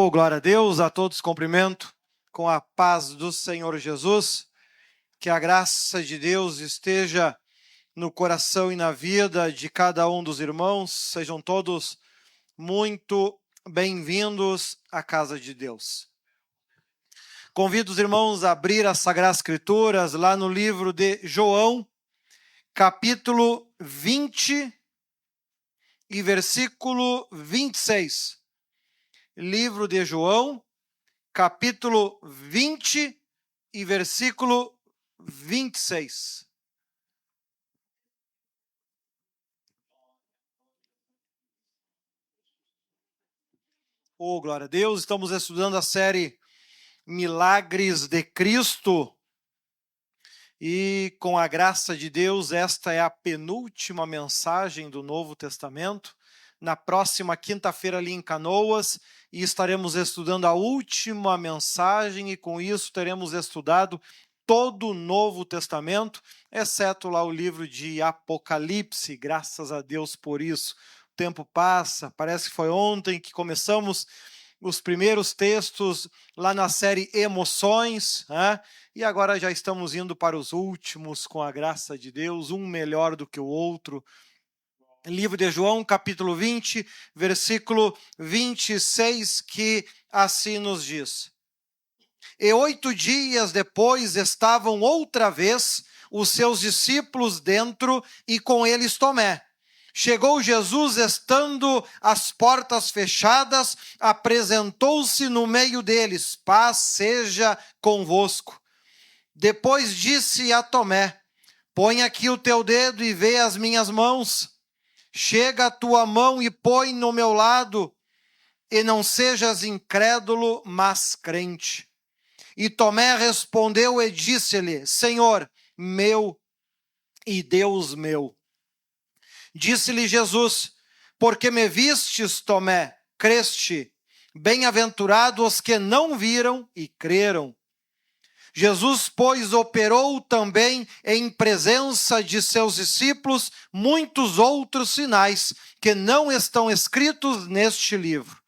Oh, glória a Deus, a todos cumprimento com a paz do Senhor Jesus, que a graça de Deus esteja no coração e na vida de cada um dos irmãos, sejam todos muito bem-vindos à casa de Deus. Convido os irmãos a abrir as Sagradas Escrituras lá no livro de João, capítulo 20 e versículo 26. Livro de João, capítulo 20 e versículo 26. Oh, glória a Deus, estamos estudando a série Milagres de Cristo e com a graça de Deus, esta é a penúltima mensagem do Novo Testamento. Na próxima quinta-feira ali em Canoas, e estaremos estudando a última mensagem, e com isso teremos estudado todo o Novo Testamento, exceto lá o livro de Apocalipse, graças a Deus por isso. O tempo passa, parece que foi ontem que começamos os primeiros textos lá na série Emoções, né? E agora já estamos indo para os últimos, com a graça de Deus, um melhor do que o outro. Livro de João, capítulo 20, versículo 26, que assim nos diz: E 8 dias depois estavam outra vez os seus discípulos dentro e com eles Tomé. Chegou Jesus, estando as portas fechadas, apresentou-se no meio deles: paz seja convosco. Depois disse a Tomé: põe aqui o teu dedo e vê as minhas mãos. Chega a tua mão e põe no meu lado, e não sejas incrédulo, mas crente. E Tomé respondeu e disse-lhe: Senhor meu e Deus meu. Disse-lhe Jesus: porque me vistes, Tomé, creste. Bem-aventurados os que não viram e creram. Jesus, pois, operou também em presença de seus discípulos muitos outros sinais que não estão escritos neste livro.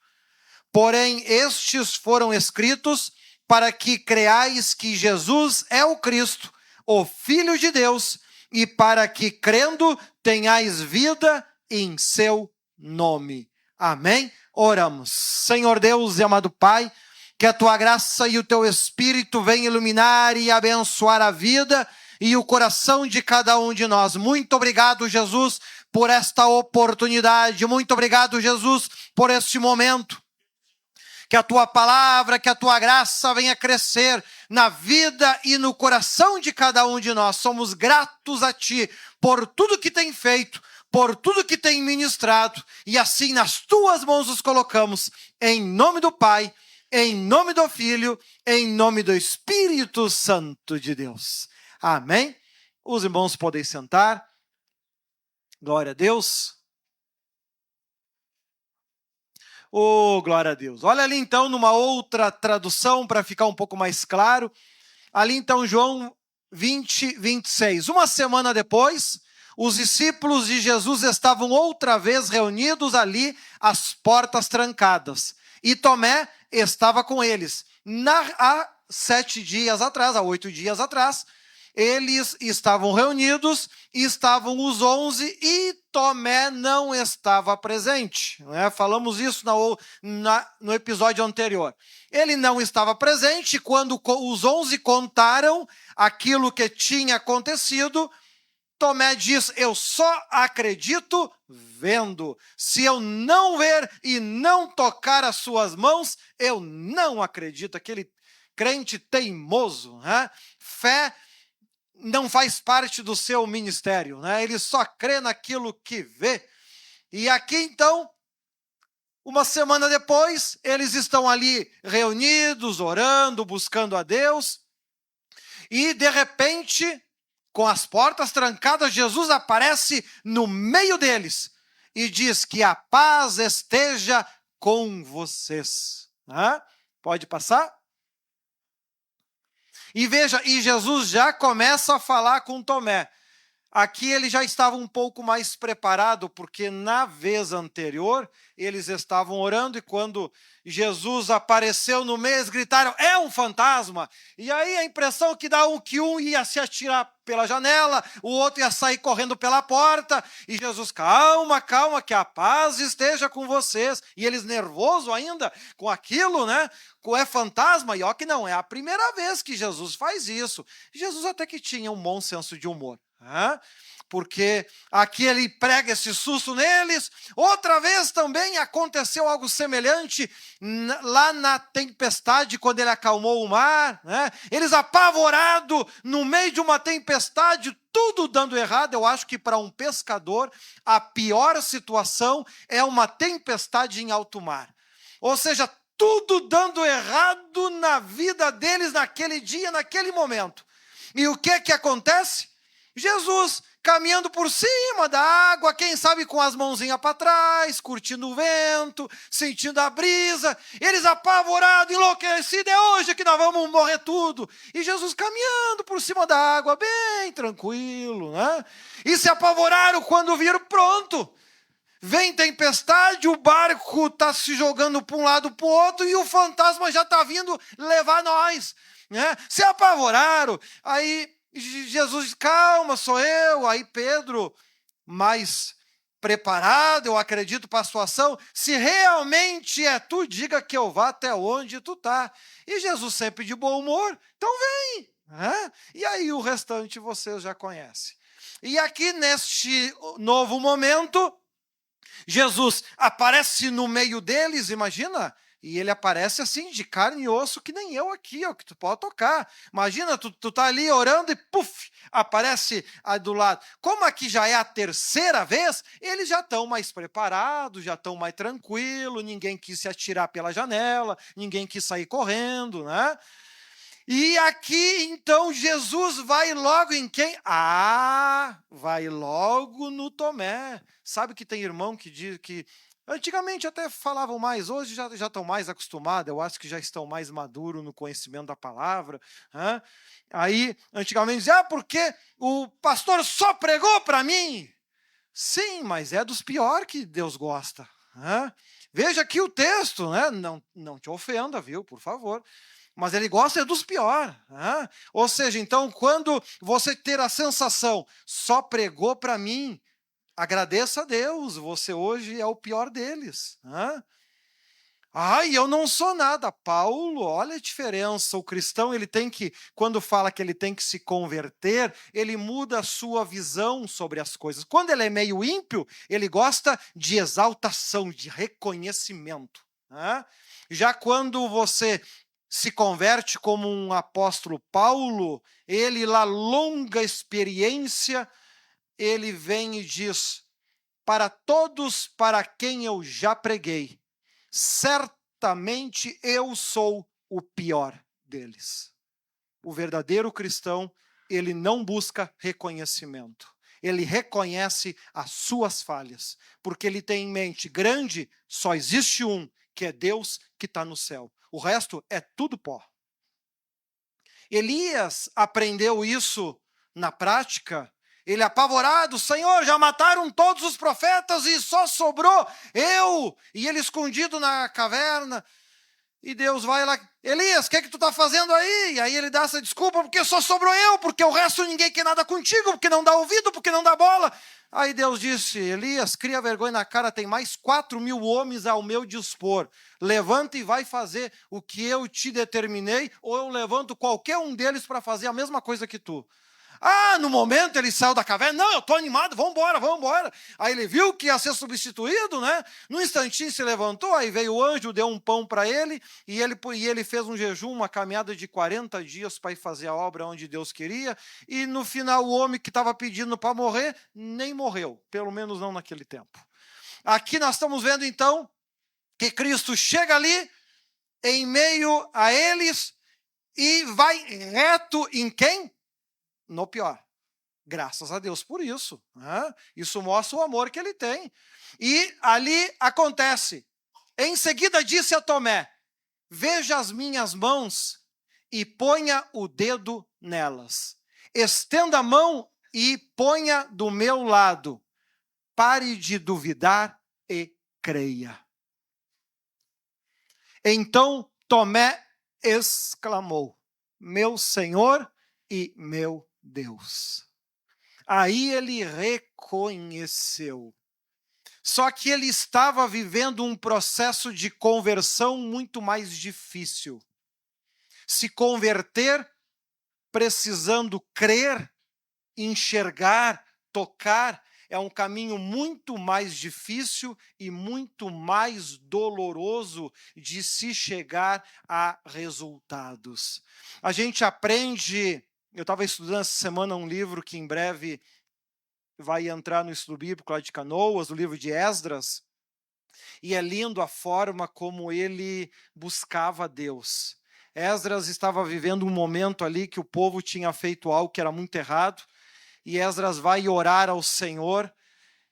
Porém, estes foram escritos para que creais que Jesus é o Cristo, o Filho de Deus, e para que, crendo, tenhais vida em seu nome. Amém? Oramos. Senhor Deus e amado Pai, que a tua graça e o teu Espírito venham iluminar e abençoar a vida e o coração de cada um de nós. Muito obrigado, Jesus, por esta oportunidade. Muito obrigado, Jesus, por este momento. Que a tua palavra, que a tua graça venha crescer na vida e no coração de cada um de nós. Somos gratos a ti por tudo que tem feito, por tudo que tem ministrado. E assim nas tuas mãos os colocamos, em nome do Pai, em nome do Filho, em nome do Espírito Santo de Deus. Amém? Os irmãos podem sentar. Glória a Deus. Oh, glória a Deus. Olha ali então numa outra tradução para ficar um pouco mais claro. Ali então João 20, 26. Uma semana depois, os discípulos de Jesus estavam outra vez reunidos ali, as portas trancadas. E Tomé estava com eles. Há 7 dias atrás, há 8 dias atrás, eles estavam reunidos, estavam os 11 e Tomé não estava presente. Né? Falamos isso no episódio anterior. Ele não estava presente quando os 11 contaram aquilo que tinha acontecido. Tomé diz: eu só acredito vendo. Se eu não ver e não tocar as suas mãos, eu não acredito. Aquele crente teimoso, né? Fé não faz parte do seu ministério, né? Ele só crê naquilo que vê. E aqui então, uma semana depois, eles estão ali reunidos, orando, buscando a Deus, e de repente, com as portas trancadas, Jesus aparece no meio deles e diz que a paz esteja com vocês. Pode passar? E veja, e Jesus já começa a falar com Tomé. Aqui ele já estava um pouco mais preparado, porque na vez anterior eles estavam orando e quando Jesus apareceu no meio, eles gritaram, é um fantasma! E aí a impressão que dá que um ia se atirar pela janela, o outro ia sair correndo pela porta, e Jesus, calma, calma, que a paz esteja com vocês. E eles nervosos ainda com aquilo, né? É fantasma, e ó que não, é a primeira vez que Jesus faz isso. Jesus até que tinha um bom senso de humor. Porque aqui ele prega esse susto neles. Outra vez também aconteceu algo semelhante lá na tempestade, quando ele acalmou o mar, né? Eles apavorados no meio de uma tempestade, tudo dando errado. Eu acho que para um pescador a pior situação é uma tempestade em alto mar. Ou seja, tudo dando errado na vida deles naquele dia, naquele momento. E o que acontece? Jesus caminhando por cima da água, quem sabe com as mãozinhas para trás, curtindo o vento, sentindo a brisa, eles apavorados, enlouquecidos, é hoje que nós vamos morrer tudo. E Jesus caminhando por cima da água, bem tranquilo, né? E se apavoraram quando viram, pronto, vem tempestade, o barco está se jogando para um lado para o outro e o fantasma já está vindo levar nós, né? Se apavoraram, aí Jesus diz, calma, sou eu. Aí Pedro, mais preparado, eu acredito, para a situação, se realmente é tu, diga que eu vá até onde tu está. E Jesus sempre de bom humor, então vem. E aí o restante vocês já conhecem. E aqui neste novo momento, Jesus aparece no meio deles, imagina. E ele aparece assim, de carne e osso, que nem eu aqui, ó, que tu pode tocar. Imagina, tu tá ali orando e puf, aparece aí do lado. Como aqui já é a terceira vez, eles já estão mais preparados, já estão mais tranquilos, ninguém quis se atirar pela janela, ninguém quis sair correndo, né? E aqui, então, Jesus vai logo em quem? Vai logo no Tomé. Sabe que tem irmão que diz que antigamente até falavam mais, hoje já estão mais acostumados, eu acho que já estão mais maduros no conhecimento da palavra. Aí, antigamente dizia, porque o pastor só pregou para mim. Sim, mas é dos piores que Deus gosta. Veja aqui o texto, né? Não te ofenda, viu, por favor. Mas ele gosta dos piores. Ou seja, então, quando você ter a sensação, só pregou para mim, agradeça a Deus, você hoje é o pior deles. Eu não sou nada. Paulo, olha a diferença. O cristão, ele tem que, quando fala que ele tem que se converter, ele muda a sua visão sobre as coisas. Quando ele é meio ímpio, ele gosta de exaltação, de reconhecimento. Já quando você se converte como um apóstolo Paulo, ele lá, longa experiência, ele vem e diz, para todos para quem eu já preguei, certamente eu sou o pior deles. O verdadeiro cristão, ele não busca reconhecimento. Ele reconhece as suas falhas, porque ele tem em mente, grande, só existe um, que é Deus que está no céu. O resto é tudo pó. Elias aprendeu isso na prática. Ele apavorado, Senhor, já mataram todos os profetas e só sobrou eu. E ele escondido na caverna. E Deus vai lá, Elias, o que tu está fazendo aí? E aí ele dá essa desculpa, porque só sobrou eu, porque o resto ninguém quer nada contigo, porque não dá ouvido, porque não dá bola. Aí Deus disse, Elias, cria vergonha na cara, tem mais 4.000 homens ao meu dispor. Levanta e vai fazer o que eu te determinei, ou eu levanto qualquer um deles para fazer a mesma coisa que tu. No momento ele saiu da caverna, não, eu estou animado, vamos embora. Aí ele viu que ia ser substituído, né? No instantinho se levantou, aí veio o anjo, deu um pão para ele, e ele fez um jejum, uma caminhada de 40 dias para ir fazer a obra onde Deus queria, e no final o homem que estava pedindo para morrer, nem morreu, pelo menos não naquele tempo. Aqui nós estamos vendo então, que Cristo chega ali, em meio a eles, e vai reto em quem? No pior. Graças a Deus por isso. Isso mostra o amor que ele tem. E ali acontece. Em seguida disse a Tomé, veja as minhas mãos e ponha o dedo nelas. Estenda a mão e ponha do meu lado. Pare de duvidar e creia. Então Tomé exclamou: meu Senhor e meu Deus. Aí ele reconheceu. Só que ele estava vivendo um processo de conversão muito mais difícil. Se converter, precisando crer, enxergar, tocar, é um caminho muito mais difícil e muito mais doloroso de se chegar a resultados. A gente aprende, eu estava estudando essa semana um livro que em breve vai entrar no estudo bíblico lá de Canoas, o livro de Esdras, e é lindo a forma como ele buscava Deus. Esdras estava vivendo um momento ali que o povo tinha feito algo que era muito errado, e Esdras vai orar ao Senhor,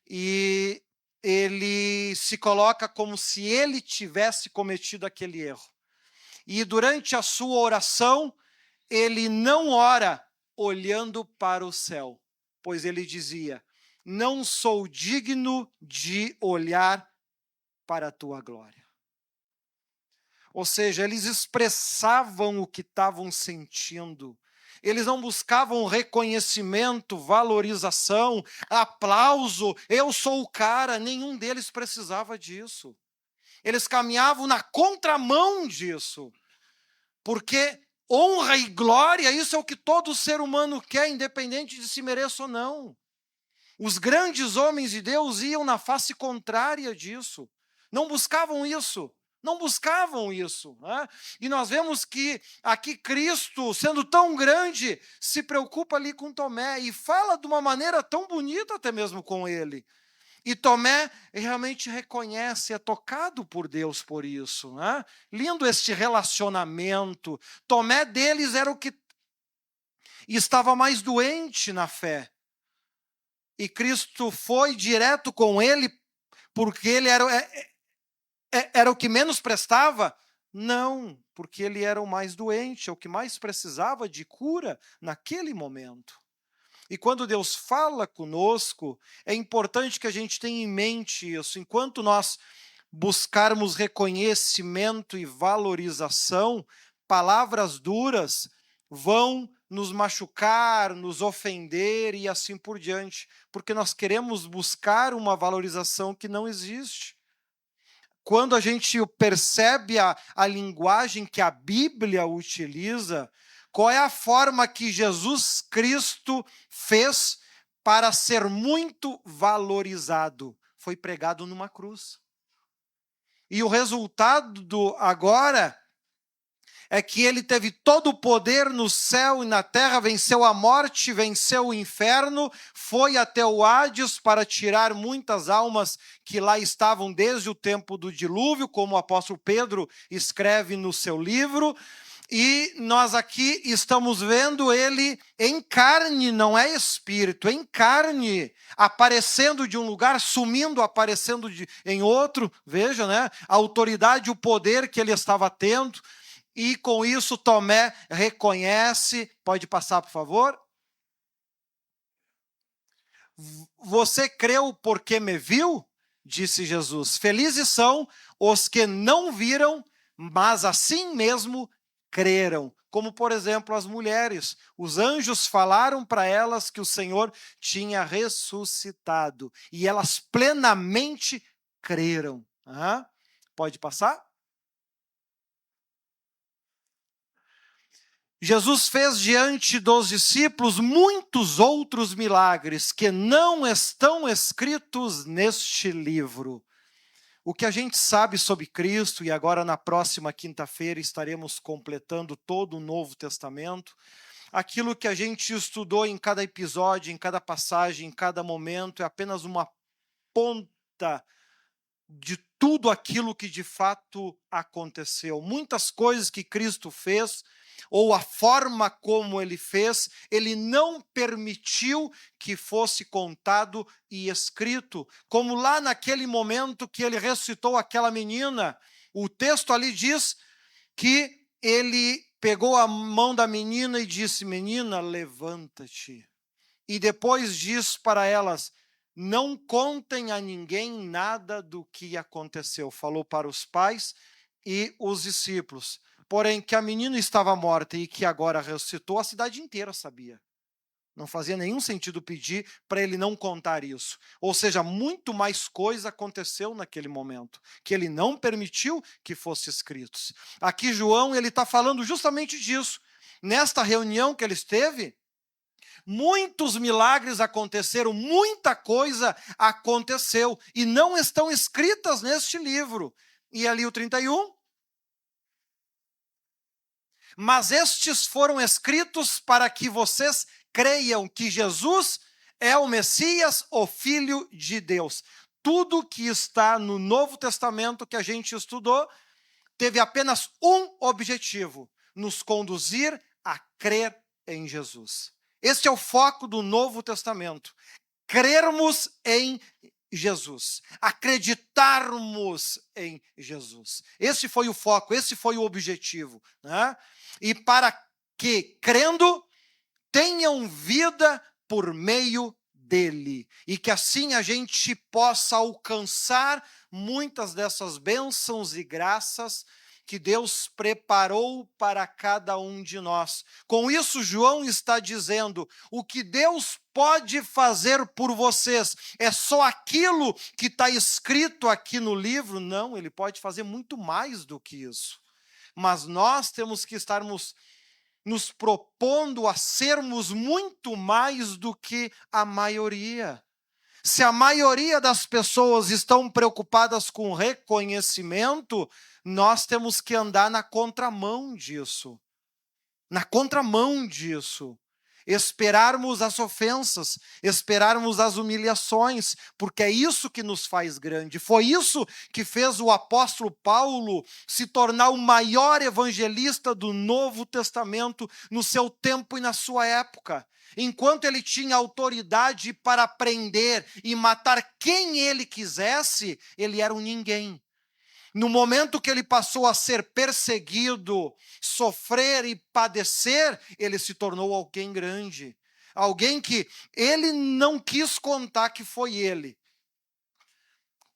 e ele se coloca como se ele tivesse cometido aquele erro. E durante a sua oração, ele não ora olhando para o céu, pois ele dizia: não sou digno de olhar para a tua glória. Ou seja, eles expressavam o que estavam sentindo. Eles não buscavam reconhecimento, valorização, aplauso, eu sou o cara, nenhum deles precisava disso. Eles caminhavam na contramão disso, porque honra e glória, isso é o que todo ser humano quer, independente de se mereça ou não. Os grandes homens de Deus iam na face contrária disso, não buscavam isso. Não buscavam isso. Né? E nós vemos que aqui Cristo, sendo tão grande, se preocupa ali com Tomé e fala de uma maneira tão bonita até mesmo com ele. E Tomé realmente reconhece, é tocado por Deus por isso. Né? Lindo este relacionamento. Tomé deles era o que estava mais doente na fé. E Cristo foi direto com ele porque ele era o que menos prestava? Não, porque ele era o mais doente, é o que mais precisava de cura naquele momento. E quando Deus fala conosco, é importante que a gente tenha em mente isso. Enquanto nós buscarmos reconhecimento e valorização, palavras duras vão nos machucar, nos ofender e assim por diante, porque nós queremos buscar uma valorização que não existe. Quando a gente percebe a linguagem que a Bíblia utiliza, qual é a forma que Jesus Cristo fez para ser muito valorizado? Foi pregado numa cruz. E o resultado agora é que ele teve todo o poder no céu e na terra, venceu a morte, venceu o inferno, foi até o Hades para tirar muitas almas que lá estavam desde o tempo do dilúvio, como o apóstolo Pedro escreve no seu livro. E nós aqui estamos vendo ele em carne, não é espírito, em carne, aparecendo de um lugar, sumindo, aparecendo em outro. Veja, né? A autoridade, o poder que ele estava tendo. E com isso Tomé reconhece, pode passar por favor? Você creu porque me viu? Disse Jesus. Felizes são os que não viram, mas assim mesmo creram. Como por exemplo as mulheres, os anjos falaram para elas que o Senhor tinha ressuscitado e elas plenamente creram. Pode passar? Jesus fez diante dos discípulos muitos outros milagres que não estão escritos neste livro. O que a gente sabe sobre Cristo, e agora na próxima quinta-feira estaremos completando todo o Novo Testamento, aquilo que a gente estudou em cada episódio, em cada passagem, em cada momento, é apenas uma ponta de tudo aquilo que de fato aconteceu. Muitas coisas que Cristo fez, ou a forma como ele fez, ele não permitiu que fosse contado e escrito, como lá naquele momento que ele ressuscitou aquela menina, o texto ali diz que ele pegou a mão da menina e disse: menina, levanta-te. e depois diz para elas: não contem a ninguém nada do que aconteceu. Falou para os pais e os discípulos. Porém, que a menina estava morta e que agora ressuscitou, a cidade inteira sabia. Não fazia nenhum sentido pedir para ele não contar isso. Ou seja, muito mais coisa aconteceu naquele momento, que ele não permitiu que fossem escritos. Aqui João, ele está falando justamente disso. Nesta reunião que ele esteve, muitos milagres aconteceram, muita coisa aconteceu, e não estão escritas neste livro. E ali o 31. Mas estes foram escritos para que vocês creiam que Jesus é o Messias, o Filho de Deus. Tudo que está no Novo Testamento que a gente estudou teve apenas um objetivo: nos conduzir a crer em Jesus. Este é o foco do Novo Testamento. Crermos em Jesus, acreditarmos em Jesus. Esse foi o foco, esse foi o objetivo, né? E para que, crendo, tenham vida por meio dele, e que assim a gente possa alcançar muitas dessas bênçãos e graças que Deus preparou para cada um de nós. Com isso, João está dizendo: o que Deus pode fazer por vocês é só aquilo que está escrito aqui no livro? Não, ele pode fazer muito mais do que isso. Mas nós temos que estarmos nos propondo a sermos muito mais do que a maioria. Se a maioria das pessoas estão preocupadas com reconhecimento, nós temos que andar na contramão disso. Na contramão disso. Esperarmos as ofensas, esperarmos as humilhações, porque é isso que nos faz grande. Foi isso que fez o apóstolo Paulo se tornar o maior evangelista do Novo Testamento no seu tempo e na sua época. Enquanto ele tinha autoridade para prender e matar quem ele quisesse, ele era um ninguém. No momento que ele passou a ser perseguido, sofrer e padecer, ele se tornou alguém grande. Alguém que ele não quis contar que foi ele,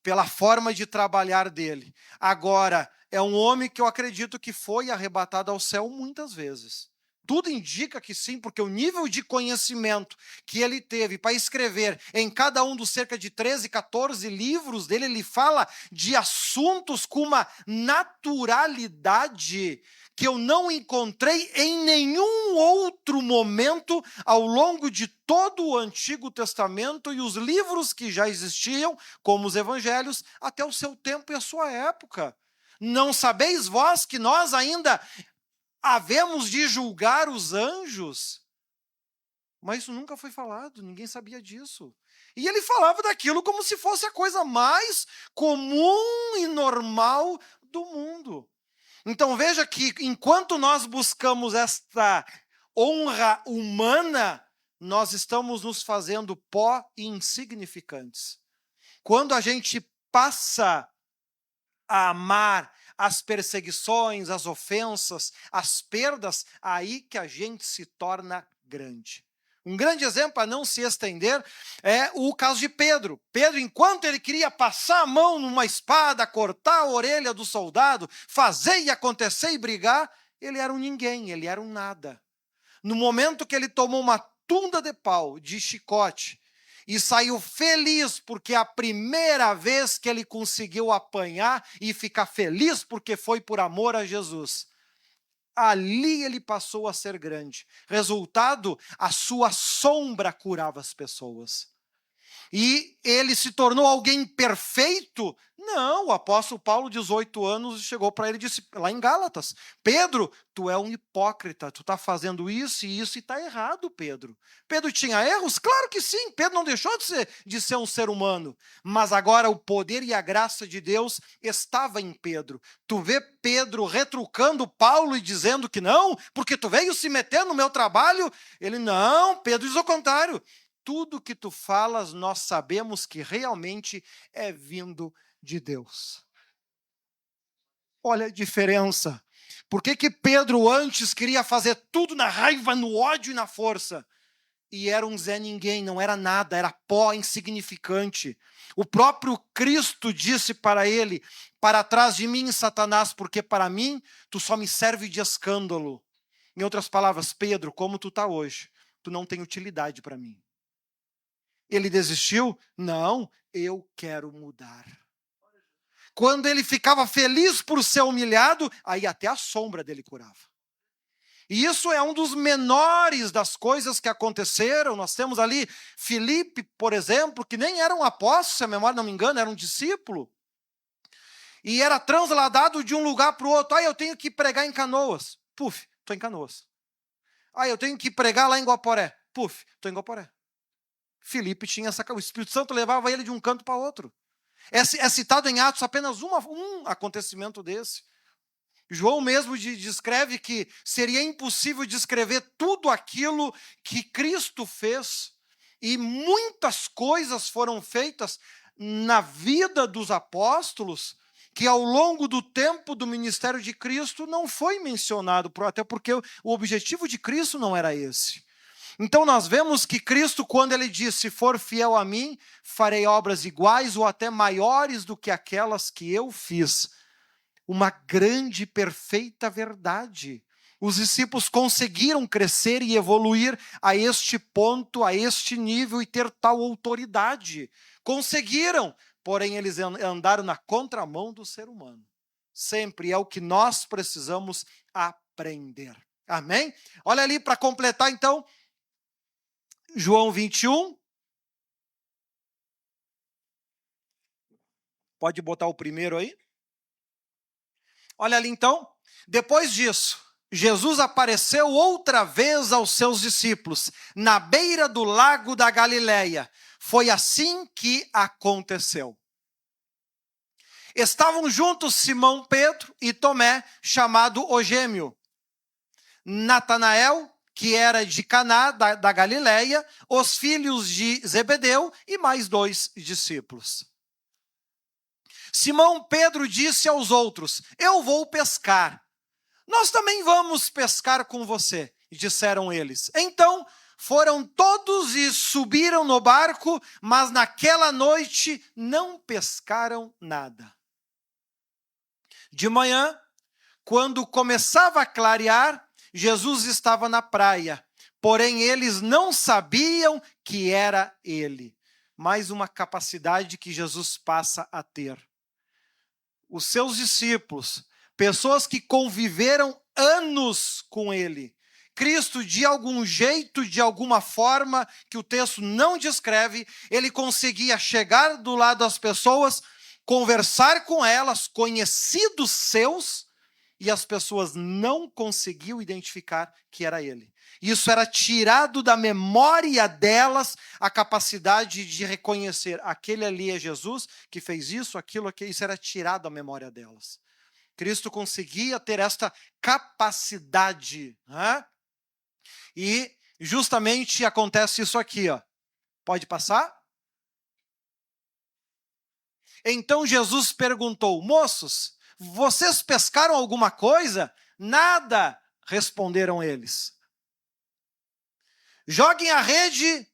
pela forma de trabalhar dele. Agora, é um homem que eu acredito que foi arrebatado ao céu muitas vezes. Tudo indica que sim, porque o nível de conhecimento que ele teve para escrever em cada um dos cerca de 13, 14 livros dele, ele fala de assuntos com uma naturalidade que eu não encontrei em nenhum outro momento ao longo de todo o Antigo Testamento e os livros que já existiam, como os evangelhos, até o seu tempo e a sua época. Não sabeis vós que nós ainda havemos de julgar os anjos? Mas isso nunca foi falado, ninguém sabia disso. E ele falava daquilo como se fosse a coisa mais comum e normal do mundo. Então veja que enquanto nós buscamos esta honra humana, nós estamos nos fazendo pó e insignificantes. Quando a gente passa a amar as perseguições, as ofensas, as perdas, aí que a gente se torna grande. Um grande exemplo, a não se estender, é o caso de Pedro. Pedro, enquanto ele queria passar a mão numa espada, cortar a orelha do soldado, fazer e acontecer e brigar, ele era um ninguém, ele era um nada. No momento que ele tomou uma tunda de pau, de chicote, e saiu feliz porque é a primeira vez que ele conseguiu apanhar e ficar feliz porque foi por amor a Jesus. Ali ele passou a ser grande. Resultado, a sua sombra curava as pessoas. E ele se tornou alguém perfeito? Não, o apóstolo Paulo, 18 anos, chegou para ele e disse, lá em Gálatas: Pedro, tu é um hipócrita, tu está fazendo isso e está errado, Pedro. Pedro tinha erros? Claro que sim, Pedro não deixou de ser um ser humano, mas agora o poder e a graça de Deus estava em Pedro. Tu vê Pedro retrucando Paulo e dizendo que não, porque tu veio se meter no meu trabalho? Ele, não, Pedro diz o contrário. Tudo que tu falas, nós sabemos que realmente é vindo de Deus. Olha a diferença. Por que Pedro antes queria fazer tudo na raiva, no ódio e na força? e era um Zé Ninguém, não era nada, era pó insignificante. O próprio Cristo disse para ele: para trás de mim, Satanás, porque para mim tu só me serve de escândalo. Em outras palavras, Pedro, como tu está hoje, tu não tem utilidade para mim. Ele desistiu? Não, eu quero mudar. Quando ele ficava feliz por ser humilhado, aí até a sombra dele curava. E isso é um dos menores das coisas que aconteceram. Nós temos ali Filipe, por exemplo, que nem era um apóstolo, se a memória não me engana, era um discípulo. E era transladado de um lugar para o outro. Eu tenho que pregar em Canoas. Puf, estou em Canoas. Eu tenho que pregar lá em Guaporé. Puf, estou em Guaporé. Filipe tinha essa... O Espírito Santo levava ele de um canto para outro. É citado em Atos apenas um acontecimento desse. João mesmo descreve que seria impossível descrever tudo aquilo que Cristo fez, e muitas coisas foram feitas na vida dos apóstolos que ao longo do tempo do ministério de Cristo não foi mencionado, até porque o objetivo de Cristo não era esse. Então nós vemos que Cristo, quando ele diz: se for fiel a mim, farei obras iguais ou até maiores do que aquelas que eu fiz. Uma grande e perfeita verdade. Os discípulos conseguiram crescer e evoluir a este ponto, a este nível e ter tal autoridade. Conseguiram, porém eles andaram na contramão do ser humano. Sempre é o que nós precisamos aprender. Amém? Olha ali para completar então, João 21. Pode botar o primeiro aí. Olha ali então, depois disso, Jesus apareceu outra vez aos seus discípulos, na beira do lago da Galileia. Foi assim que aconteceu. Estavam juntos Simão Pedro e Tomé, chamado o Gêmeo, Natanael, que era de Caná da Galileia, os filhos de Zebedeu e mais 2 discípulos. Simão Pedro disse aos outros: eu vou pescar. Nós também vamos pescar com você, disseram eles. Então foram todos e subiram no barco, mas naquela noite não pescaram nada. De manhã, quando começava a clarear, Jesus estava na praia, porém eles não sabiam que era ele. Mais uma capacidade que Jesus passa a ter. Os seus discípulos, pessoas que conviveram anos com ele, Cristo, de algum jeito, de alguma forma, que o texto não descreve, ele conseguia chegar do lado das pessoas, conversar com elas, conhecidos seus, e as pessoas não conseguiam identificar que era ele. Isso era tirado da memória delas, a capacidade de reconhecer: aquele ali é Jesus, que fez isso, aquilo, isso era tirado da memória delas. Cristo conseguia ter esta capacidade, né? E justamente acontece isso aqui, ó. Pode passar? Então Jesus perguntou: moços, vocês pescaram alguma coisa? Nada, responderam eles. Joguem a rede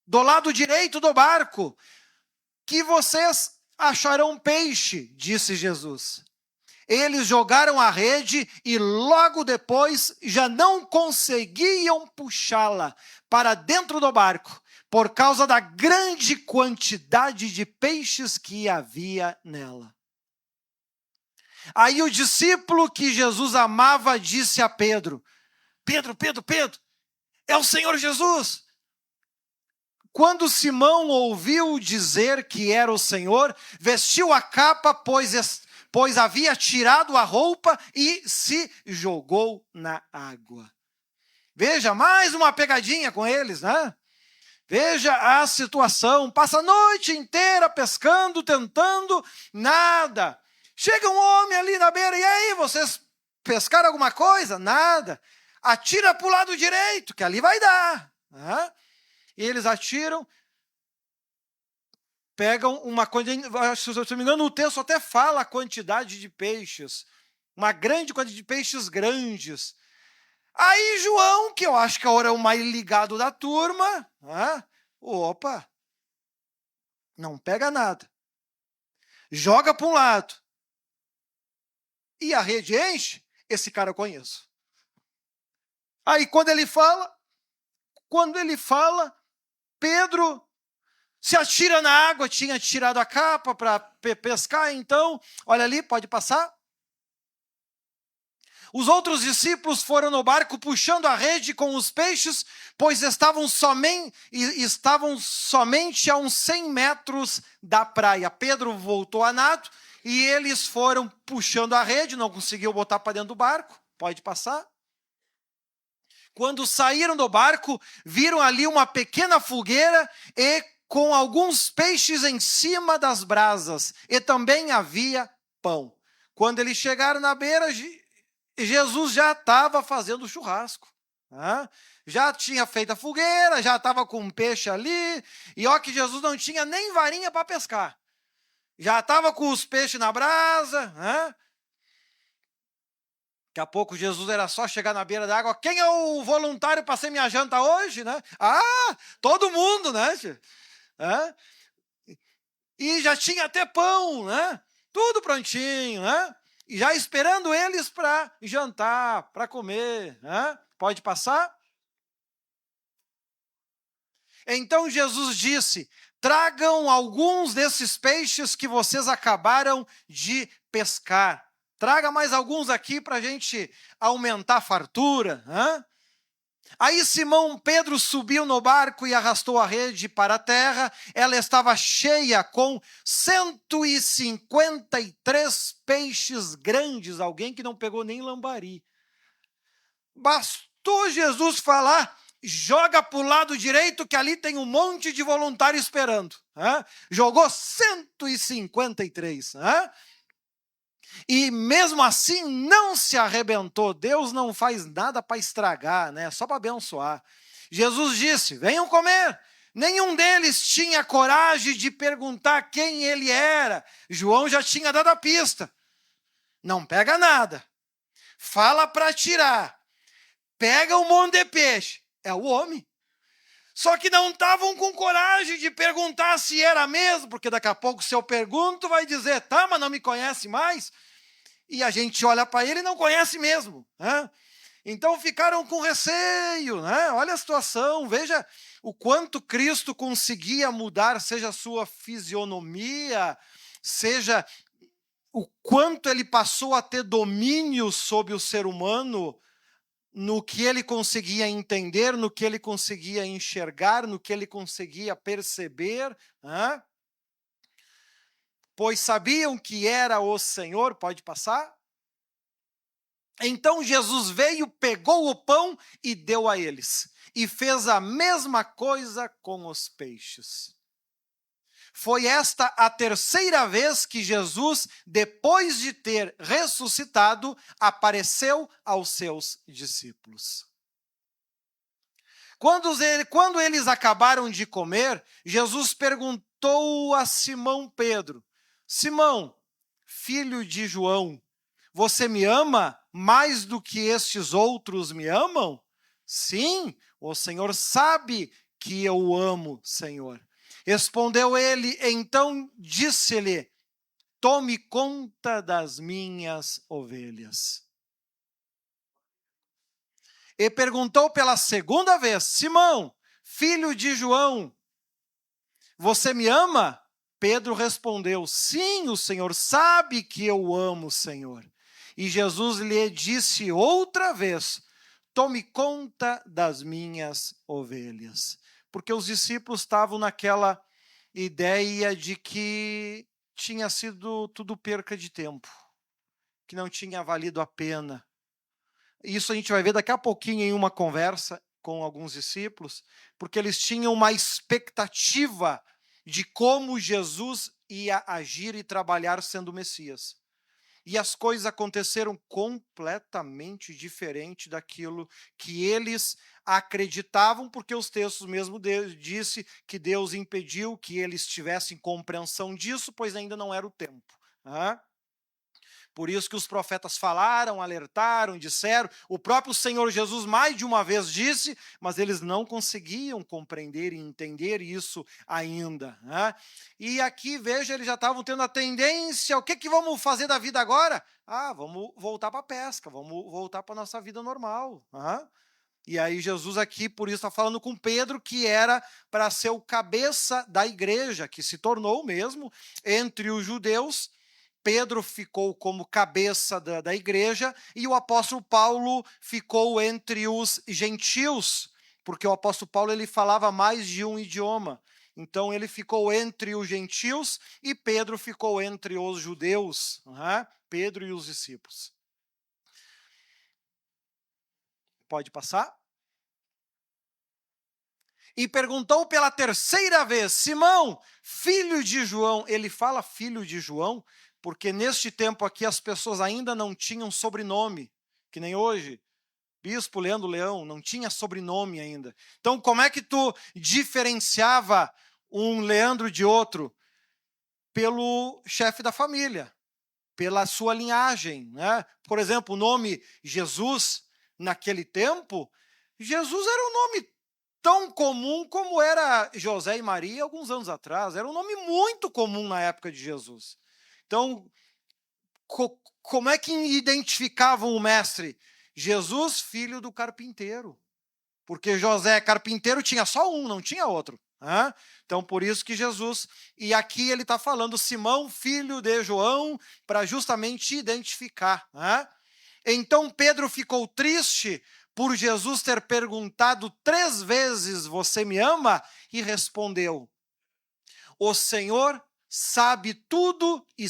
do lado direito do barco, que vocês acharão peixe, disse Jesus. Eles jogaram a rede e logo depois já não conseguiam puxá-la para dentro do barco, por causa da grande quantidade de peixes que havia nela. Aí o discípulo que Jesus amava disse a Pedro: Pedro, é o Senhor Jesus. Quando Simão ouviu dizer que era o Senhor, vestiu a capa, pois havia tirado a roupa e se jogou na água. Veja, mais uma pegadinha com eles, né? Veja a situação, passa a noite inteira pescando, tentando, nada. Chega um homem ali na beira: e aí, vocês pescaram alguma coisa? Nada. Atira para o lado direito, que ali vai dar. Né? E eles atiram, pegam uma quantidade, se eu não me engano, o texto até fala a quantidade de peixes, uma grande quantidade de peixes grandes. Aí João, que eu acho que agora é o mais ligado da turma, opa, não pega nada. Joga para um lado. E a rede enche, esse cara eu conheço. Aí quando ele fala, Pedro se atira na água, tinha tirado a capa para pescar, então, olha ali, pode passar. Os outros discípulos foram no barco puxando a rede com os peixes, pois estavam somente a uns 100 metros da praia. Pedro voltou a nado e eles foram puxando a rede, não conseguiu botar para dentro do barco. Pode passar. Quando saíram do barco, viram ali uma pequena fogueira e com alguns peixes em cima das brasas, e também havia pão. Quando eles chegaram na beira, Jesus já estava fazendo churrasco. Já tinha feito a fogueira, já estava com um peixe ali, e ó que Jesus não tinha nem varinha para pescar. Já estava com os peixes na brasa. Daqui a pouco Jesus era só chegar na beira da água. Quem é o voluntário para ser minha janta hoje? Todo mundo, né? E já tinha até pão, né? Tudo prontinho, né? E já esperando eles para jantar, para comer. Pode passar? Então Jesus disse: tragam alguns desses peixes que vocês acabaram de pescar. Traga mais alguns aqui para a gente aumentar a fartura. Aí Simão Pedro subiu no barco e arrastou a rede para a terra. Ela estava cheia com 153 peixes grandes. Alguém que não pegou nem lambari. Bastou Jesus falar: joga para o lado direito que ali tem um monte de voluntário esperando. Jogou 153. E mesmo assim não se arrebentou. Deus não faz nada para estragar, né? Só para abençoar. Jesus disse: venham comer. Nenhum deles tinha coragem de perguntar quem ele era. João já tinha dado a pista. Não pega nada. Fala para tirar. Pega um monte de peixe. É o homem. Só que não estavam com coragem de perguntar se era mesmo, porque daqui a pouco se eu pergunto vai dizer: tá, mas não me conhece mais. E a gente olha para ele e não conhece mesmo. Então ficaram com receio. Olha a situação, veja o quanto Cristo conseguia mudar, seja a sua fisionomia, seja o quanto ele passou a ter domínio sobre o ser humano, no que ele conseguia entender, no que ele conseguia enxergar, no que ele conseguia perceber. Pois sabiam que era o Senhor. Pode passar? Então Jesus veio, pegou o pão e deu a eles. E fez a mesma coisa com os peixes. Foi esta a terceira vez que Jesus, depois de ter ressuscitado, apareceu aos seus discípulos. Quando eles acabaram de comer, Jesus perguntou a Simão Pedro: Simão, filho de João, você me ama mais do que estes outros me amam? Sim, o Senhor sabe que eu o amo, Senhor. Respondeu ele, então disse-lhe: tome conta das minhas ovelhas. E perguntou pela segunda vez: Simão, filho de João, você me ama? Pedro respondeu: sim, o Senhor sabe que eu o amo, Senhor. E Jesus lhe disse outra vez: tome conta das minhas ovelhas. Porque os discípulos estavam naquela ideia de que tinha sido tudo perca de tempo, que não tinha valido a pena. Isso a gente vai ver daqui a pouquinho em uma conversa com alguns discípulos, porque eles tinham uma expectativa de como Jesus ia agir e trabalhar sendo o Messias. E as coisas aconteceram completamente diferente daquilo que eles acreditavam, porque os textos mesmo disse que Deus impediu que eles tivessem compreensão disso, pois ainda não era o tempo. Por isso que os profetas falaram, alertaram, disseram. O próprio Senhor Jesus mais de uma vez disse, mas eles não conseguiam compreender e entender isso ainda, né? E aqui, veja, eles já estavam tendo a tendência, o que que vamos fazer da vida agora? Vamos voltar para a pesca, vamos voltar para a nossa vida normal. E aí Jesus aqui, por isso, está falando com Pedro, que era para ser o cabeça da igreja, que se tornou mesmo entre os judeus. Pedro ficou como cabeça da igreja e o apóstolo Paulo ficou entre os gentios, porque o apóstolo Paulo ele falava mais de um idioma. Então ele ficou entre os gentios e Pedro ficou entre os judeus, Pedro e os discípulos. Pode passar? E perguntou pela terceira vez, Simão, filho de João. Ele fala filho de João, porque neste tempo aqui as pessoas ainda não tinham sobrenome, que nem hoje. Bispo Leandro Leão não tinha sobrenome ainda. Então, como é que tu diferenciava um Leandro de outro? Pelo chefe da família, pela sua linhagem, né? Por exemplo, o nome Jesus, naquele tempo, Jesus era um nome tão comum como era José e Maria alguns anos atrás. Era um nome muito comum na época de Jesus. Então, como é que identificavam o mestre? Jesus, filho do carpinteiro. Porque José, carpinteiro, tinha só um, não tinha outro. Então, por isso que Jesus... E aqui ele está falando Simão, filho de João, para justamente identificar. Então, Pedro ficou triste por Jesus ter perguntado 3 vezes, você me ama? E respondeu, o Senhor sabe tudo e...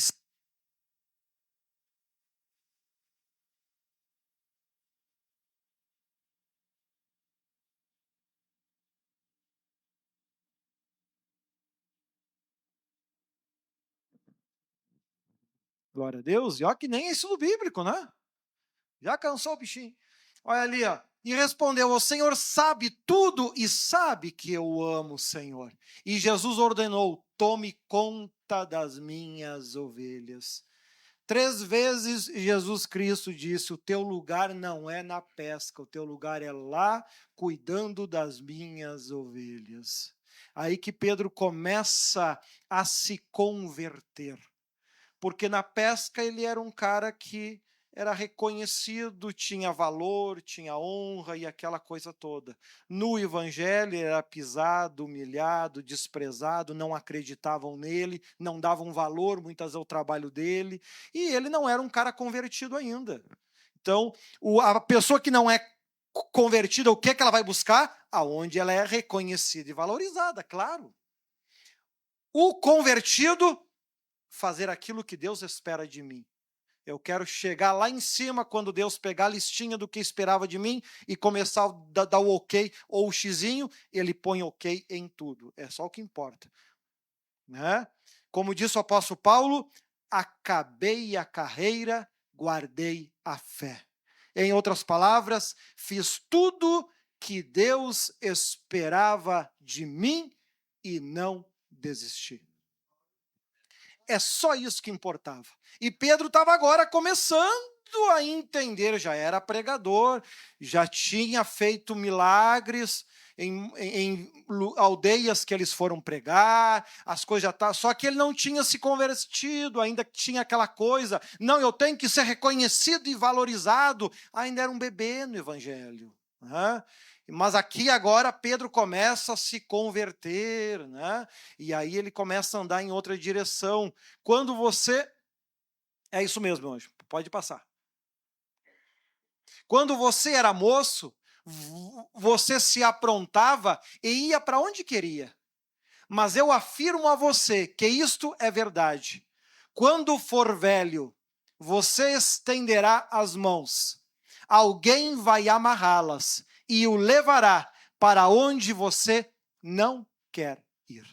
Glória a Deus. E olha que nem é isso bíblico, né? Já cansou o bichinho. Olha ali, ó. E respondeu, o Senhor sabe tudo e sabe que eu amo o Senhor. E Jesus ordenou, tome conta das minhas ovelhas. 3 vezes Jesus Cristo disse, o teu lugar não é na pesca, o teu lugar é lá cuidando das minhas ovelhas. Aí que Pedro começa a se converter. Porque na pesca ele era um cara que era reconhecido, tinha valor, tinha honra e aquela coisa toda. No evangelho ele era pisado, humilhado, desprezado, não acreditavam nele, não davam valor muitas ao trabalho dele, e ele não era um cara convertido ainda. Então, a pessoa que não é convertida, o que ela vai buscar? Aonde ela é reconhecida e valorizada, claro. O convertido fazer aquilo que Deus espera de mim. Eu quero chegar lá em cima quando Deus pegar a listinha do que esperava de mim e começar a dar o ok ou o xizinho, ele põe ok em tudo. É só o que importa. Né? Como disse o apóstolo Paulo, acabei a carreira, guardei a fé. Em outras palavras, fiz tudo que Deus esperava de mim e não desisti. É só isso que importava. E Pedro estava agora começando a entender, já era pregador, já tinha feito milagres em aldeias que eles foram pregar, as coisas já estavam, só que ele não tinha se convertido, ainda tinha aquela coisa, não, eu tenho que ser reconhecido e valorizado, ainda era um bebê no evangelho. Mas aqui agora Pedro começa a se converter, né? E aí ele começa a andar em outra direção. Quando você... É isso mesmo, meu anjo, pode passar. Quando você era moço, você se aprontava e ia para onde queria. Mas eu afirmo a você que isto é verdade. Quando for velho, você estenderá as mãos. Alguém vai amarrá-las e o levará para onde você não quer ir.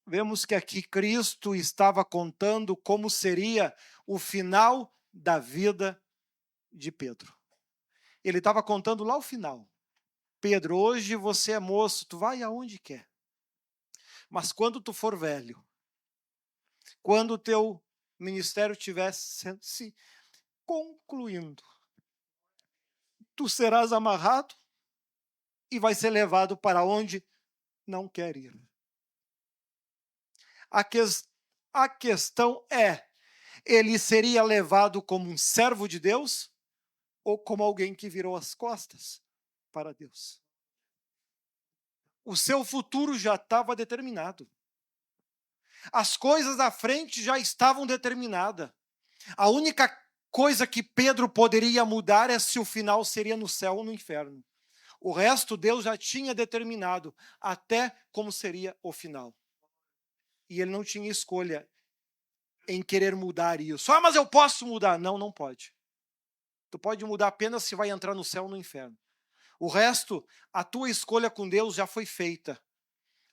Vemos que aqui Cristo estava contando como seria o final da vida de Pedro. Ele estava contando lá o final. Pedro, hoje você é moço, tu vai aonde quer. Mas quando tu for velho, Quando o teu ministério estiver se concluindo, tu serás amarrado e vai ser levado para onde não quer ir. A, que, a questão é, ele seria levado como um servo de Deus ou como alguém que virou as costas para Deus? O seu futuro já estava determinado. As coisas à frente já estavam determinadas. A única coisa que Pedro poderia mudar é se o final seria no céu ou no inferno. O resto Deus já tinha determinado até como seria o final. E ele não tinha escolha em querer mudar isso. Ah, mas eu posso mudar. Não, não pode. Tu pode mudar apenas se vai entrar no céu ou no inferno. O resto, a tua escolha com Deus já foi feita.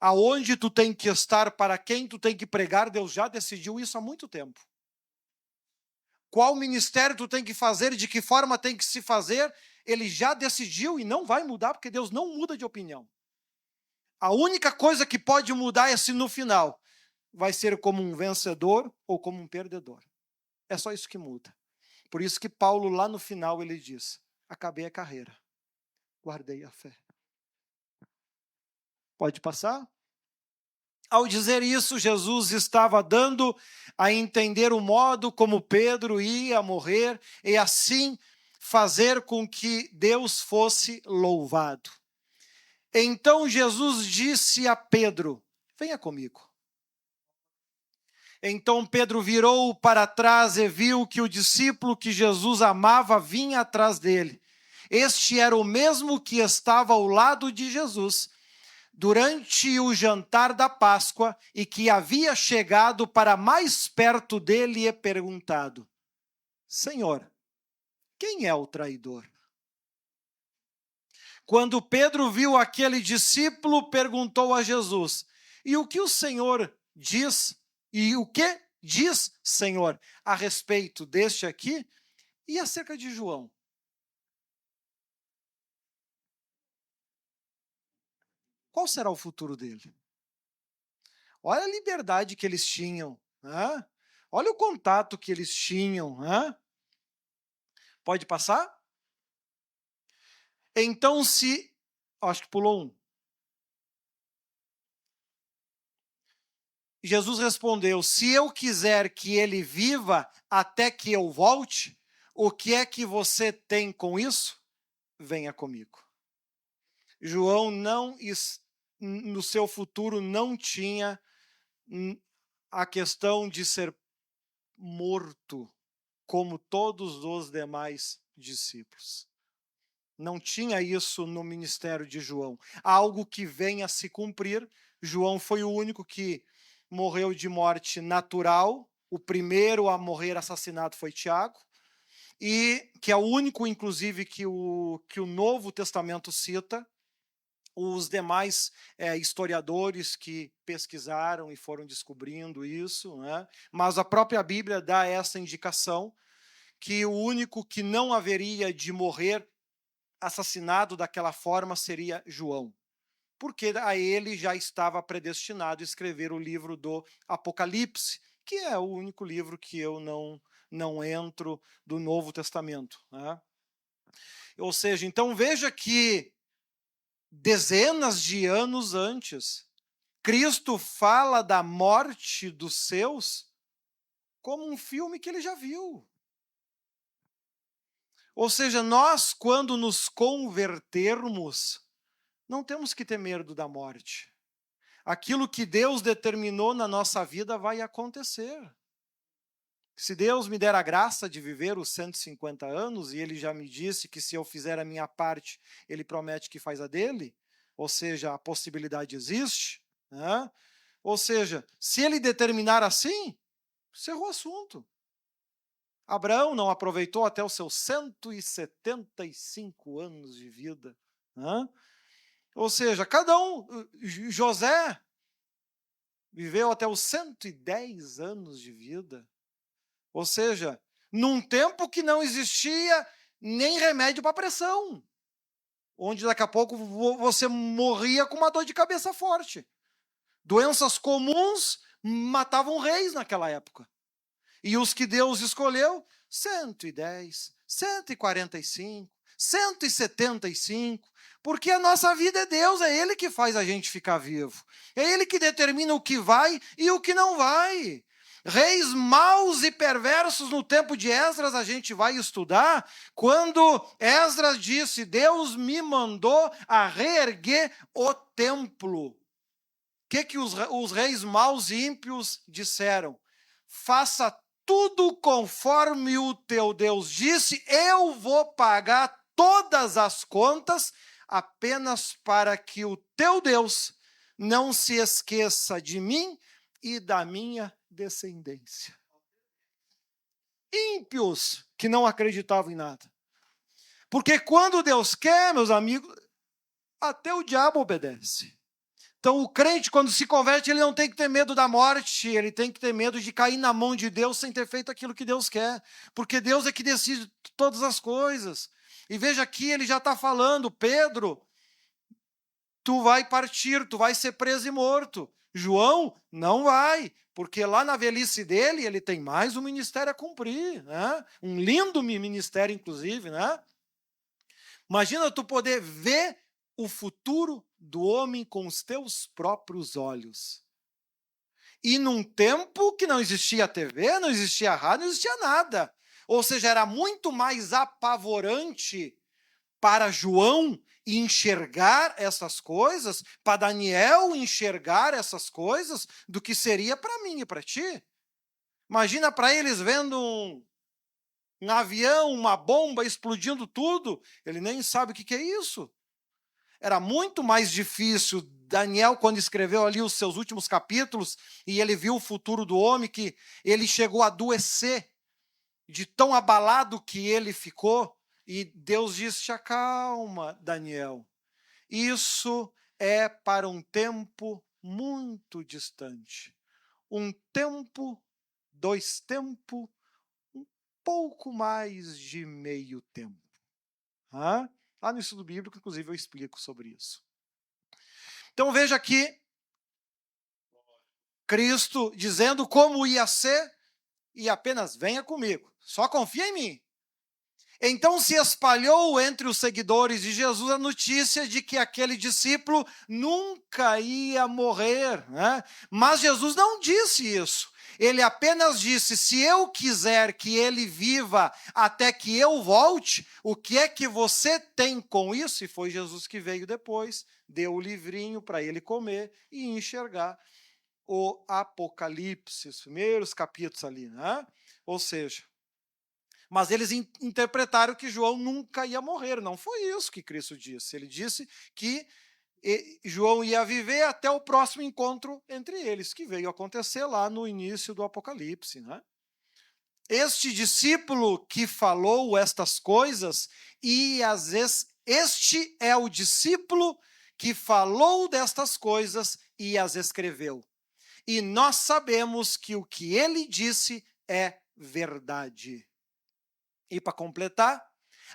Aonde tu tem que estar, para quem tu tem que pregar, Deus já decidiu isso há muito tempo. Qual ministério tu tem que fazer, de que forma tem que se fazer, ele já decidiu e não vai mudar, porque Deus não muda de opinião. A única coisa que pode mudar é se no final vai ser como um vencedor ou como um perdedor. É só isso que muda. Por isso que Paulo, lá no final, ele diz: acabei a carreira, guardei a fé. Pode passar? Ao dizer isso, Jesus estava dando a entender o modo como Pedro ia morrer e assim fazer com que Deus fosse louvado. Então Jesus disse a Pedro: venha comigo. Então Pedro virou para trás e viu que o discípulo que Jesus amava vinha atrás dele. Este era o mesmo que estava ao lado de Jesus durante o jantar da Páscoa e que havia chegado para mais perto dele e perguntado: Senhor, quem é o traidor? Quando Pedro viu aquele discípulo, perguntou a Jesus: e o que o Senhor diz? E o que diz, Senhor, a respeito deste aqui e acerca de João? Qual será o futuro dele? Olha a liberdade que eles tinham. Né? Olha o contato que eles tinham. Né? Pode passar? Então, acho que pulou um. Jesus respondeu: se eu quiser que ele viva até que eu volte, o que é que você tem com isso? Venha comigo. João no seu futuro não tinha a questão de ser morto como todos os demais discípulos. Não tinha isso no ministério de João. Algo que venha a se cumprir. João foi o único que morreu de morte natural. O primeiro a morrer assassinado foi Tiago. E que é o único, inclusive, que o Novo Testamento cita. Os demais historiadores que pesquisaram e foram descobrindo isso, né? Mas a própria Bíblia dá essa indicação que o único que não haveria de morrer assassinado daquela forma seria João, porque a ele já estava predestinado a escrever o livro do Apocalipse, que é o único livro que eu não entro do Novo Testamento. Né? Ou seja, então veja que dezenas de anos antes, Cristo fala da morte dos seus como um filme que ele já viu. Ou seja, nós, quando nos convertermos, não temos que ter medo da morte. Aquilo que Deus determinou na nossa vida vai acontecer. Se Deus me der a graça de viver os 150 anos, e Ele já me disse que se eu fizer a minha parte, Ele promete que faz a dele, ou seja, a possibilidade existe, né? Ou seja, se Ele determinar assim, encerrou o assunto. Abraão não aproveitou até os seus 175 anos de vida. Né? Ou seja, cada um, José viveu até os 110 anos de vida. Ou seja, num tempo que não existia nem remédio para pressão. Onde daqui a pouco você morria com uma dor de cabeça forte. Doenças comuns, matavam reis naquela época. E os que Deus escolheu, 110, 145, 175, porque a nossa vida é Deus, é Ele que faz a gente ficar vivo. É Ele que determina o que vai e o que não vai. Reis maus e perversos no tempo de Esdras, a gente vai estudar, quando Esdras disse, Deus me mandou a reerguer o templo. O que os reis maus e ímpios disseram? Faça tudo conforme o teu Deus disse, eu vou pagar todas as contas, apenas para que o teu Deus não se esqueça de mim e da minha descendência. Ímpios que não acreditavam em nada. Porque quando Deus quer, meus amigos, até o diabo obedece. Então o crente, quando se converte, ele não tem que ter medo da morte, ele tem que ter medo de cair na mão de Deus sem ter feito aquilo que Deus quer. Porque Deus é que decide todas as coisas. E veja aqui, ele já está falando, Pedro, tu vai partir, tu vai ser preso e morto. João, não vai, porque lá na velhice dele, ele tem mais um ministério a cumprir, né? Um lindo ministério, inclusive, né? Imagina tu poder ver o futuro do homem com os teus próprios olhos. E num tempo que não existia TV, não existia rádio, não existia nada. Ou seja, era muito mais apavorante para João enxergar essas coisas, para Daniel enxergar essas coisas, do que seria para mim e para ti. Imagina para eles vendo um avião, uma bomba explodindo tudo, ele nem sabe o que é isso. Era muito mais difícil. Daniel, quando escreveu ali os seus últimos capítulos, e ele viu o futuro do homem, que ele chegou a adoecer, de tão abalado que ele ficou, e Deus disse, acalma, Daniel. Isso é para um tempo muito distante. Um tempo, 2 tempos, um pouco mais de meio tempo. Lá no estudo bíblico, inclusive, eu explico sobre isso. Então veja aqui, Cristo dizendo como ia ser, e apenas venha comigo, só confia em mim. Então se espalhou entre os seguidores de Jesus a notícia de que aquele discípulo nunca ia morrer, né? Mas Jesus não disse isso. Ele apenas disse, se eu quiser que ele viva até que eu volte, o que é que você tem com isso? E foi Jesus que veio depois, deu o livrinho para ele comer e enxergar o Apocalipse, os primeiros capítulos ali, né? Ou seja, mas eles interpretaram que João nunca ia morrer. Não foi isso que Cristo disse. Ele disse que João ia viver até o próximo encontro entre eles, que veio acontecer lá no início do Apocalipse, né? Este discípulo que falou estas coisas, e às vezes este é o discípulo que falou destas coisas e as escreveu. E nós sabemos que o que ele disse é verdade. E para completar,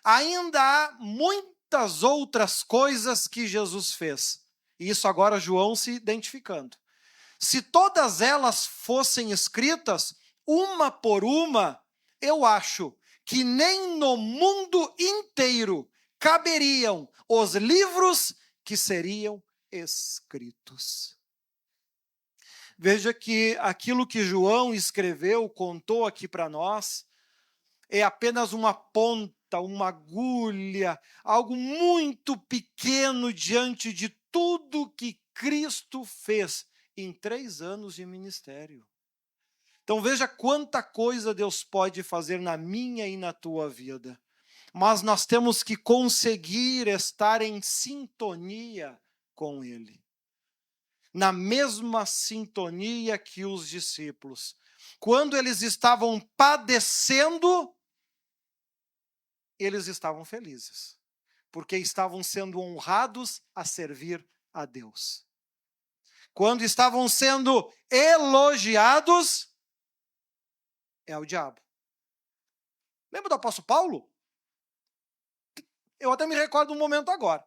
ainda há muitas outras coisas que Jesus fez. E isso agora João se identificando. Se todas elas fossem escritas, uma por uma, eu acho que nem no mundo inteiro caberiam os livros que seriam escritos. Veja que aquilo que João escreveu, contou aqui para nós, é apenas uma ponta, uma agulha, algo muito pequeno diante de tudo que Cristo fez em 3 anos de ministério. Então veja quanta coisa Deus pode fazer na minha e na tua vida. Mas nós temos que conseguir estar em sintonia com Ele. Na mesma sintonia que os discípulos. Quando eles estavam padecendo, eles estavam felizes, porque estavam sendo honrados a servir a Deus. Quando estavam sendo elogiados, é o diabo. Lembra do apóstolo Paulo? Eu até me recordo um momento agora.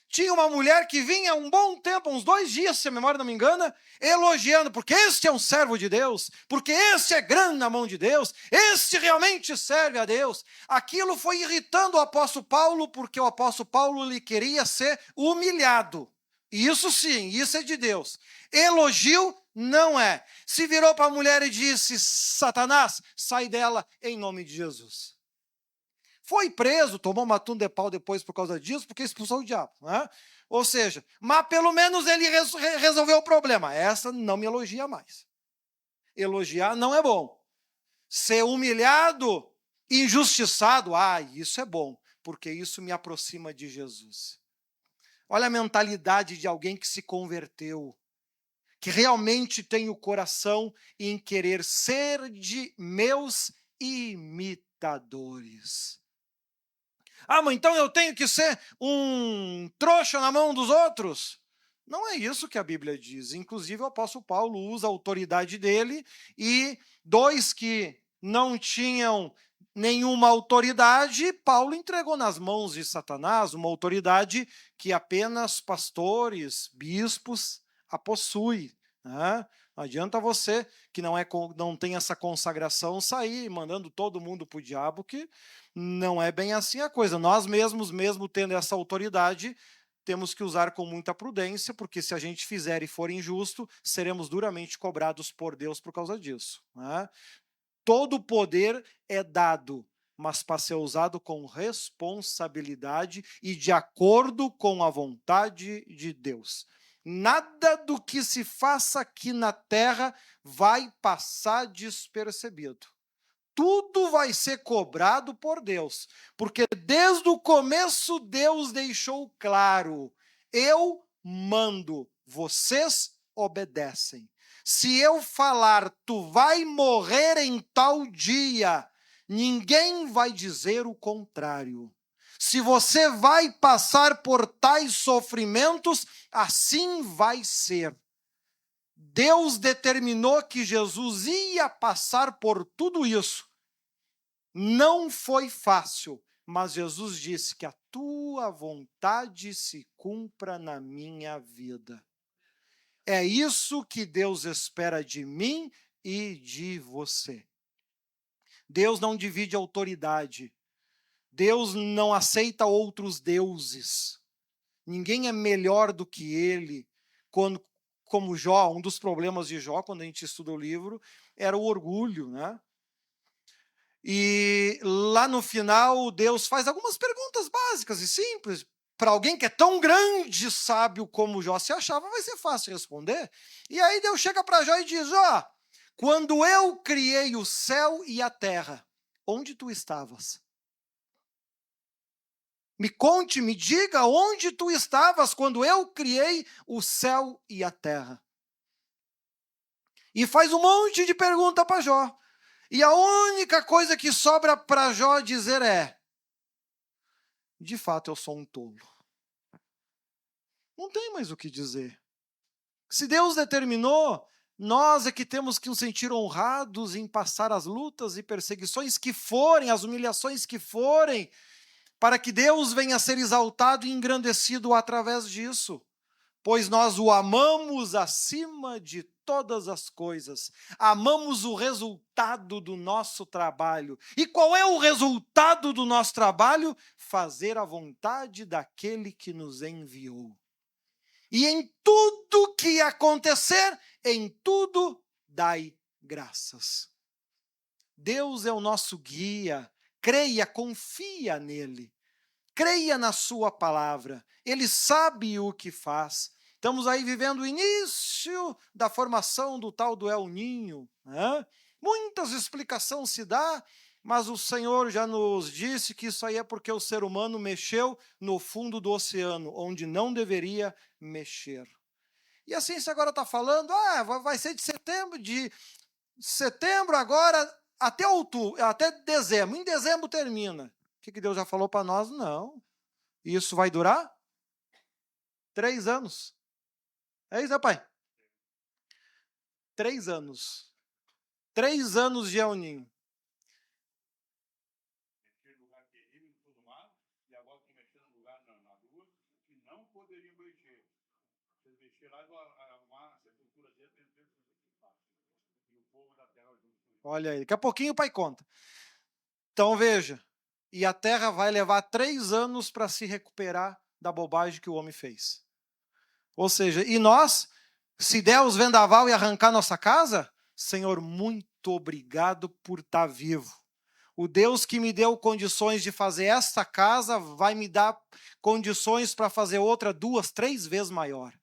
tinha uma mulher que vinha um bom tempo, uns 2 dias, se a memória não me engana, elogiando, porque este é um servo de Deus, porque este é grande na mão de Deus, este realmente serve a Deus. Aquilo foi irritando o apóstolo Paulo, porque o apóstolo Paulo lhe queria ser humilhado. Isso sim, isso é de Deus. Elogio não é. Se virou para a mulher e disse: Satanás, sai dela em nome de Jesus. Foi preso, tomou uma tunda de pau depois por causa disso, porque expulsou o diabo. Né? Ou seja, mas pelo menos ele resolveu o problema. Essa não me elogia mais. Elogiar não é bom. Ser humilhado, injustiçado, isso é bom, porque isso me aproxima de Jesus. Olha a mentalidade de alguém que se converteu, que realmente tem o coração em querer ser de meus imitadores. Mas então eu tenho que ser um trouxa na mão dos outros? Não é isso que a Bíblia diz. Inclusive o apóstolo Paulo usa a autoridade dele e 2 que não tinham nenhuma autoridade, Paulo entregou nas mãos de Satanás, uma autoridade que apenas pastores, bispos a possuem. Né? Não adianta você, que não tem essa consagração, sair mandando todo mundo para o diabo, que não é bem assim a coisa. Nós mesmos, mesmo tendo essa autoridade, temos que usar com muita prudência, porque se a gente fizer e for injusto, seremos duramente cobrados por Deus por causa disso. Né? Todo poder é dado, mas para ser usado com responsabilidade e de acordo com a vontade de Deus. Nada do que se faça aqui na terra vai passar despercebido. Tudo vai ser cobrado por Deus, porque desde o começo Deus deixou claro: eu mando, vocês obedecem. Se eu falar, tu vai morrer em tal dia, ninguém vai dizer o contrário. Se você vai passar por tais sofrimentos, assim vai ser. Deus determinou que Jesus ia passar por tudo isso. Não foi fácil, mas Jesus disse que a tua vontade se cumpra na minha vida. É isso que Deus espera de mim e de você. Deus não divide autoridade. Deus não aceita outros deuses. Ninguém é melhor do que ele. Como Jó, um dos problemas de Jó, quando a gente estuda o livro, era o orgulho, né? E lá no final, Deus faz algumas perguntas básicas e simples. Para alguém que é tão grande e sábio como Jó se achava, vai ser fácil responder. E aí Deus chega para Jó e diz: quando eu criei o céu e a terra, onde tu estavas? Me conte, me diga onde tu estavas quando eu criei o céu e a terra. E faz um monte de pergunta para Jó. E a única coisa que sobra para Jó dizer é: de fato eu sou um tolo. Não tem mais o que dizer. Se Deus determinou, nós é que temos que nos sentir honrados em passar as lutas e perseguições que forem, as humilhações que forem, para que Deus venha a ser exaltado e engrandecido através disso. Pois nós o amamos acima de todas as coisas. Amamos o resultado do nosso trabalho. E qual é o resultado do nosso trabalho? Fazer a vontade daquele que nos enviou. E em tudo que acontecer, em tudo dai graças. Deus é o nosso guia. Creia, confia nele. Creia na sua palavra. Ele sabe o que faz. Estamos aí vivendo o início da formação do tal do El Ninho. Né? Muitas explicações se dá, mas o Senhor já nos disse que isso aí é porque o ser humano mexeu no fundo do oceano, onde não deveria mexer. E a ciência agora está falando, vai ser de setembro agora até outubro, até dezembro. Em dezembro termina. O que Deus já falou para nós? Não. Isso vai durar 3 anos. É isso, né, pai? 3 anos. 3 anos de El Ninho. que não poderiam mexer. Se eles mexerem lá, arrumar a sepultura dele, e o povo da terra junto. Olha aí, daqui a pouquinho o pai conta. Então veja, e a terra vai levar 3 anos para se recuperar da bobagem que o homem fez. Ou seja, e nós, se der os vendaval e arrancar nossa casa, Senhor, muito obrigado por estar vivo. O Deus que me deu condições de fazer esta casa vai me dar condições para fazer outra 2, 3 vezes maior.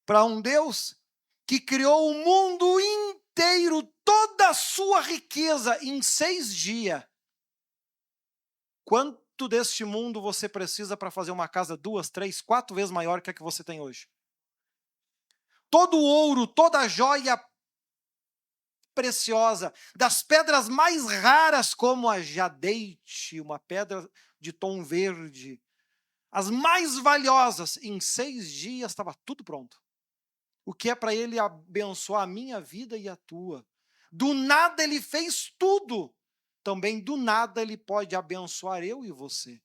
Para um Deus que criou o mundo inteiro, toda a sua riqueza em 6 dias. Quanto deste mundo você precisa para fazer uma casa 2, 3, 4 vezes maior que a que você tem hoje? Todo o ouro, toda a joia preciosa, das pedras mais raras como a jadeite, uma pedra de tom verde, as mais valiosas, em 6 dias estava tudo pronto. O que é para ele abençoar a minha vida e a tua. Do nada ele fez tudo. Também do nada ele pode abençoar eu e você.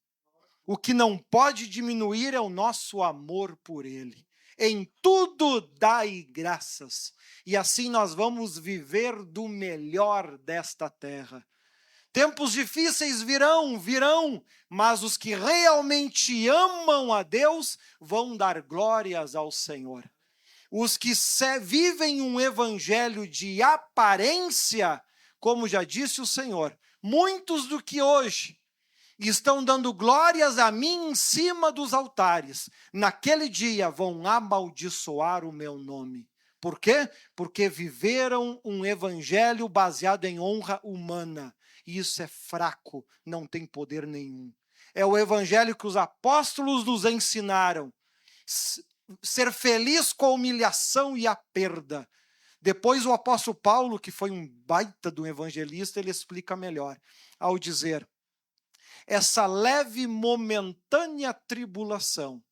O que não pode diminuir é o nosso amor por ele. Em tudo dai graças. E assim nós vamos viver do melhor desta terra. Tempos difíceis virão, mas os que realmente amam a Deus vão dar glórias ao Senhor. Os que vivem um evangelho de aparência, como já disse o Senhor, muitos do que hoje estão dando glórias a mim em cima dos altares, naquele dia vão amaldiçoar o meu nome. Por quê? Porque viveram um evangelho baseado em honra humana. E isso é fraco, não tem poder nenhum. É o evangelho que os apóstolos nos ensinaram. Ser feliz com a humilhação e a perda. Depois o apóstolo Paulo, que foi um baita de um evangelista, ele explica melhor, ao dizer: essa leve momentânea tribulação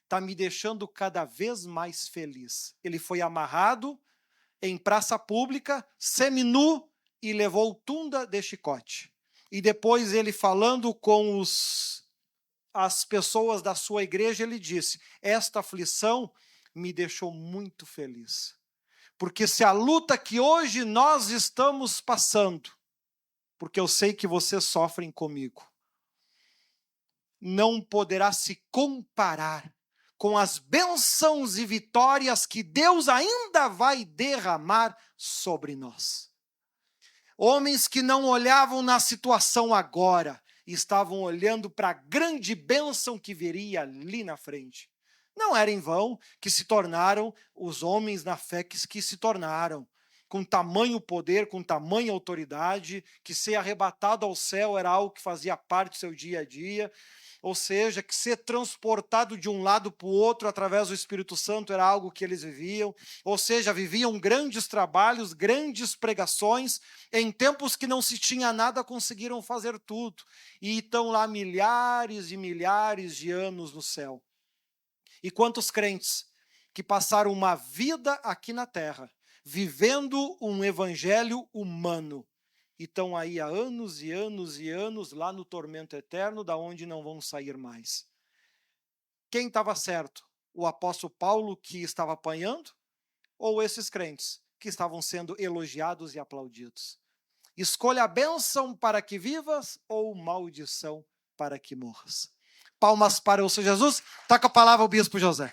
está me deixando cada vez mais feliz. Ele foi amarrado em praça pública, seminu, e levou tunda de chicote. E depois ele falando com as pessoas da sua igreja, ele disse: esta aflição me deixou muito feliz. Porque se a luta que hoje nós estamos passando, porque eu sei que vocês sofrem comigo, não poderá se comparar com as bênçãos e vitórias que Deus ainda vai derramar sobre nós. Homens que não olhavam na situação agora, estavam olhando para a grande bênção que viria ali na frente. Não era em vão que se tornaram os homens na fé que se tornaram, com tamanho poder, com tamanha autoridade, que ser arrebatado ao céu era algo que fazia parte do seu dia a dia, ou seja, que ser transportado de um lado para o outro através do Espírito Santo era algo que eles viviam, ou seja, viviam grandes trabalhos, grandes pregações, em tempos que não se tinha nada, conseguiram fazer tudo, e estão lá milhares e milhares de anos no céu. E quantos crentes que passaram uma vida aqui na terra, vivendo um evangelho humano, e estão aí há anos e anos e anos lá no tormento eterno, da onde não vão sair mais. Quem estava certo? O apóstolo Paulo, que estava apanhando, ou esses crentes que estavam sendo elogiados e aplaudidos? Escolha a bênção para que vivas ou maldição para que morras. Palmas para o Senhor Jesus. Toca a palavra ao bispo José.